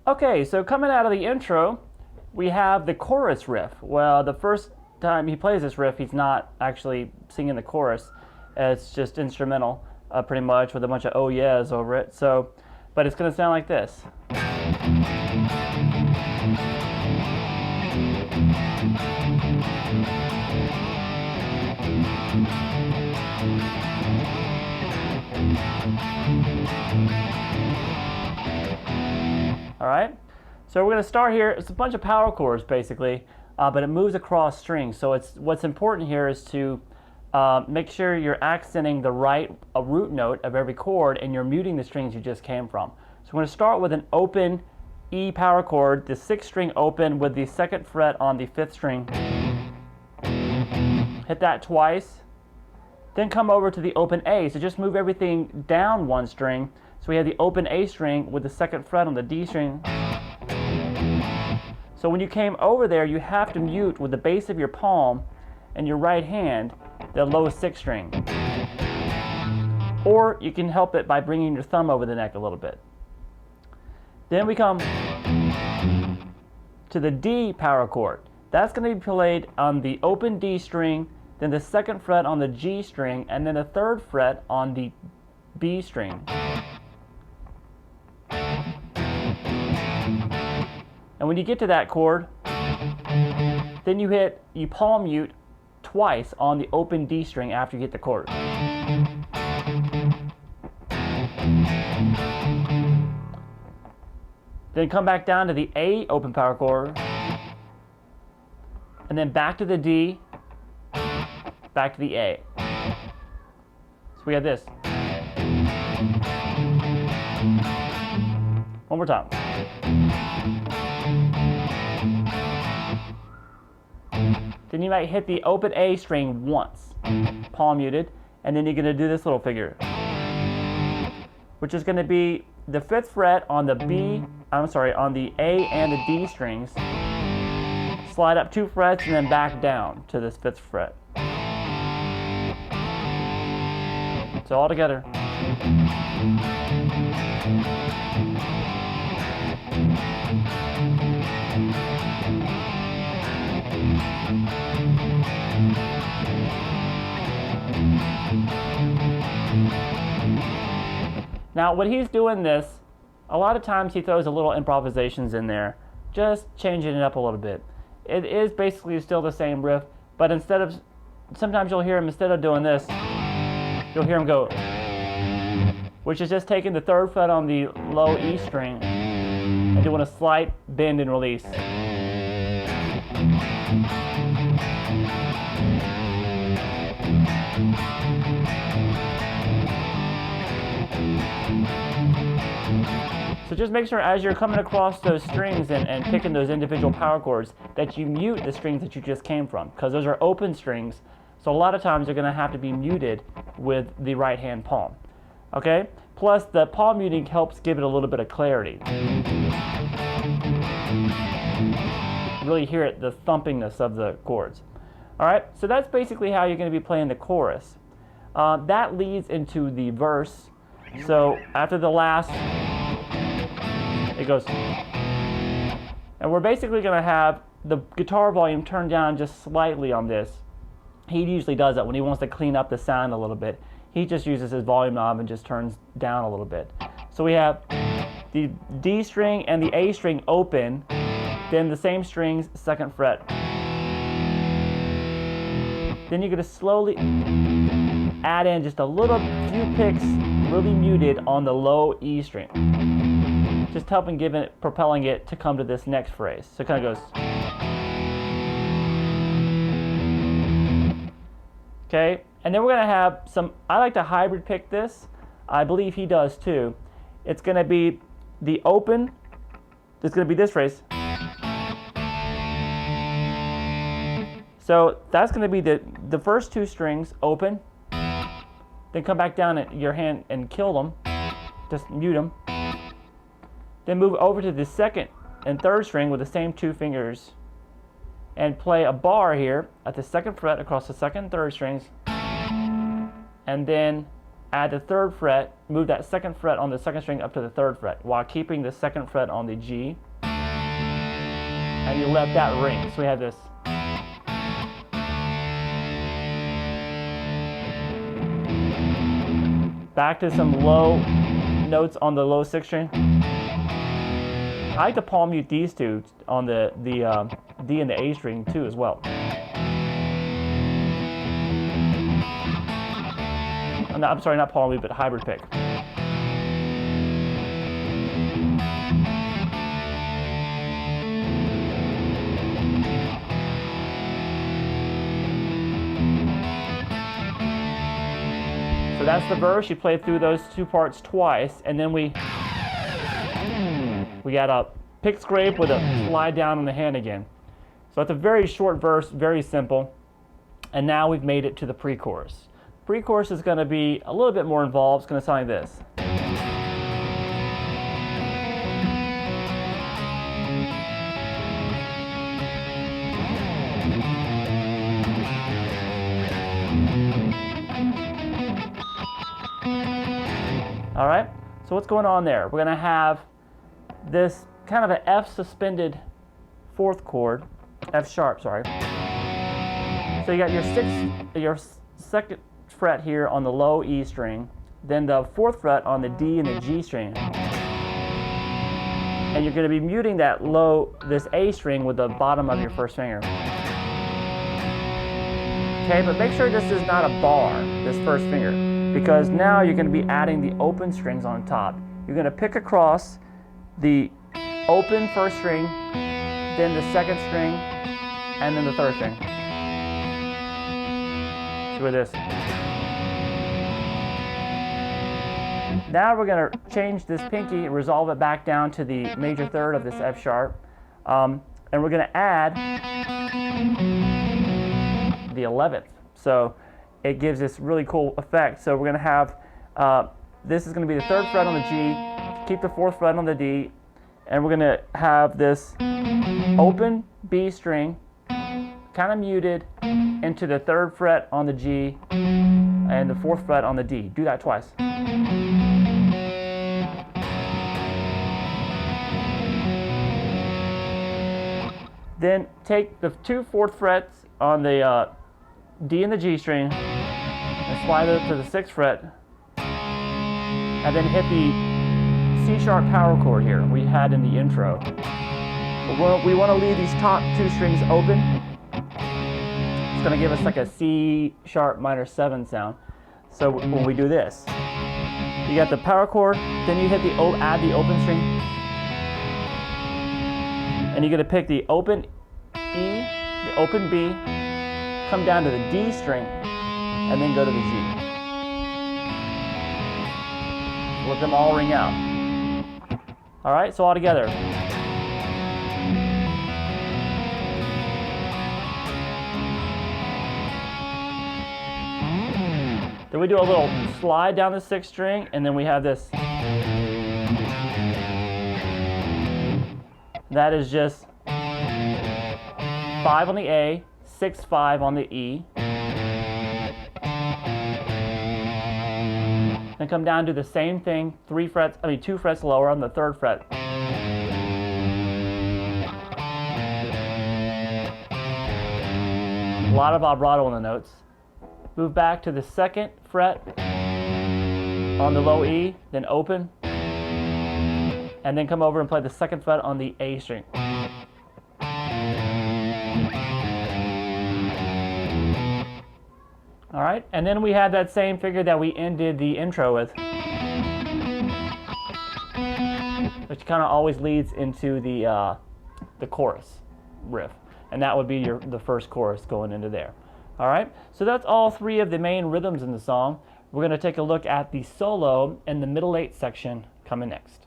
Okay, so coming out of the intro, we have the chorus riff. Well, the first time he plays this riff, he's not actually singing the chorus. It's just instrumental, pretty much, with a bunch of oh yeahs over it. So, but it's going to sound like this. All right, so we're going to start here. It's a bunch of power chords basically, but it moves across strings. So what's important here is to make sure you're accenting the right root note of every chord, and you're muting the strings you just came from. So we're going to start with an open E power chord, the 6th string open with the 2nd fret on the 5th string. Hit that twice. Then come over to the open A. So just move everything down 1 string. So we have the open A string with the 2nd fret on the D string. So when you came over there, you have to mute with the base of your palm and your right hand the low 6th string. Or you can help it by bringing your thumb over the neck a little bit. Then we come to the D power chord. That's going to be played on the open D string, then the 2nd fret on the G string, and then the 3rd fret on the B string. And when you get to that chord, then you palm mute twice on the open D string after you hit the chord. Then come back down to the A open power chord, and then back to the D, back to the A. So we have this. One more time. Then you might hit the open A string once, palm muted, and then you're going to do this little figure, which is going to be the 5th fret on the on the A and the D strings. Slide up 2 frets and then back down to this 5th fret. So all together. Now when he's doing this, a lot of times he throws a little improvisations in there, just changing it up a little bit. It is basically still the same riff, but sometimes you'll hear him, instead of doing this, you'll hear him go, which is just taking the 3rd fret on the low E string and doing a slight bend and release. So just make sure as you're coming across those strings and picking those individual power chords that you mute the strings that you just came from, because those are open strings. So a lot of times you're going to have to be muted with the right hand palm. Okay? Plus the palm muting helps give it a little bit of clarity. Really hear it, the thumpingness of the chords. Alright, so that's basically how you're going to be playing the chorus. That leads into the verse. So after the last, it goes, and we're basically going to have the guitar volume turned down just slightly on this. He usually does that when he wants to clean up the sound a little bit. He just uses his volume knob and just turns down a little bit. So we have the D string and the A string open, then the same strings, 2nd fret. Then you're going to slowly add in just a few picks, really muted on the low E string. Just helping propelling it to come to this next phrase. So it kind of goes. Okay, and then we're going to have I like to hybrid pick this. I believe he does too. It's going to be the open, it's going to be this phrase. So that's going to be the first 2 strings open, then come back down at your hand and kill them, just mute them. Then move over to the 2nd and 3rd string with the same 2 fingers and play a bar here at the 2nd fret across the 2nd and 3rd strings, and then add the 3rd fret, move that 2nd fret on the 2nd string up to the 3rd fret while keeping the 2nd fret on the G, and you let that ring. So we have this. Back to some low notes on the low 6th string. I like to palm mute these two on the D and the A string too as well. I'm sorry, not palm mute, but hybrid pick. So that's the verse. You play through those 2 parts twice, and then we got a pick scrape with a slide down on the hand again. So it's a very short verse, very simple. And now we've made it to the pre-chorus. Pre-chorus is going to be a little bit more involved. It's going to sound like this. All right, so what's going on there? We're going to have this kind of an F suspended 4th chord, F sharp, sorry. So you got your 2nd fret here on the low E string, then the 4th fret on the D and the G string. And you're going to be muting that this A string with the bottom of your 1st finger. Okay, but make sure this is not a bar, this 1st finger, because now you're going to be adding the open strings on top. You're going to pick across the open 1st string, then the 2nd string, and then the 3rd string. So with this. Now we're going to change this pinky, resolve it back down to the major 3rd of this F sharp, and we're going to add the 11th. So it gives this really cool effect. So we're going to have, this is going to be the 3rd fret on the G, keep the 4th fret on the D, and we're going to have this open B string, kind of muted, into the 3rd fret on the G and the 4th fret on the D. Do that twice. Then take the 2 4th frets on the D and the G string and slide it to the 6th fret, and then hit the C sharp power chord here we had in the intro. We want to leave these top 2 strings open. It's going to give us like a C sharp minor 7 sound. So when we do this, you got the power chord, then you hit add the open string, and you're going to pick the open E, the open B, come down to the D string, and then go to the G. Let them all ring out. All right, so all together. Then we do a little slide down the 6th string, and then we have this. That is just 5 on the A, 6 5 on the E. And come down to the same thing, 2 frets lower on the 3rd fret. A lot of vibrato on the notes. Move back to the 2nd fret on the low E, then open, and then come over and play the 2nd fret on the A string. All right, and then we have that same figure that we ended the intro with, which kind of always leads into the chorus riff, and that would be the first chorus going into there. All right, so that's all 3 of the main rhythms in the song. We're going to take a look at the solo and the middle 8 section coming next.